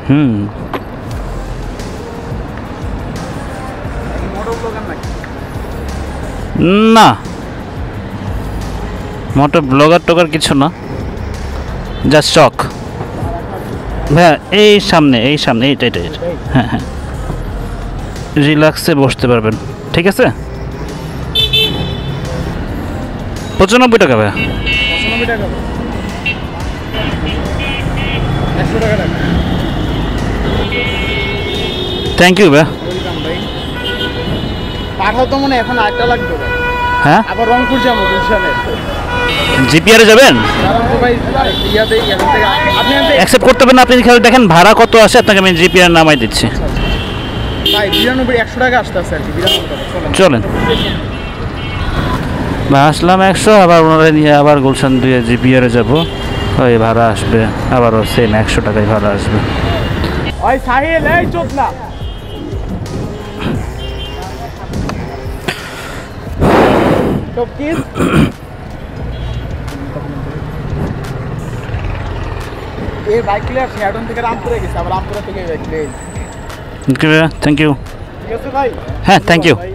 হুম না motor blogger টোগার কিছু না, জাস্ট শখ। হ্যাঁ এই সামনে এইটা হ্যাঁ হ্যাঁ, রিল্যাক্সে বসতে পারবেন, ঠিক আছে। 95 টাকা ভাইয়া। 95 টাকা, 100 টাকা টাকা। থ্যাংক ইউ ভাইয়া। ওয়েলকাম ভাই। পাঠাও তো মনে এখন আটটা লাগবে ভাই। হ্যাঁ আবার রংপুর যাবো গুলশানে। জিপিআরে যাবেন? রংপুর ভাই ইয়াতে এখান থেকে আপনি অ্যাকসেপ্ট করতে পারেন, আপনি খেয়াল দেখেন ভাড়া কত আসে, আপনাকে আমি জিপিআর নামাই দিচ্ছি। ভাই 92 100 টাকা আসতেছে আর কি, 92 টাকা। চলেন আসলাম 100, আবার ওনারা নিয়ে আবার গুলশান দিয়ে জিপিআরে যাবো, ওই ভাড়া আসবে আবারও সেম 100 টাকায় ভাড়া আসবে। ওই সাহিল এই চোদনা তো কি এই বাইক ক্লিয়ার শেয়ারটন থেকে রামপুরে গেছে, আবার রামপুরা থেকে বাইক ক্লিয়ার। ওকে ভাইয়া, থ্যাংক ইউ। ঠিক আছে ভাই। হ্যাঁ থ্যাংক ইউ। ভাই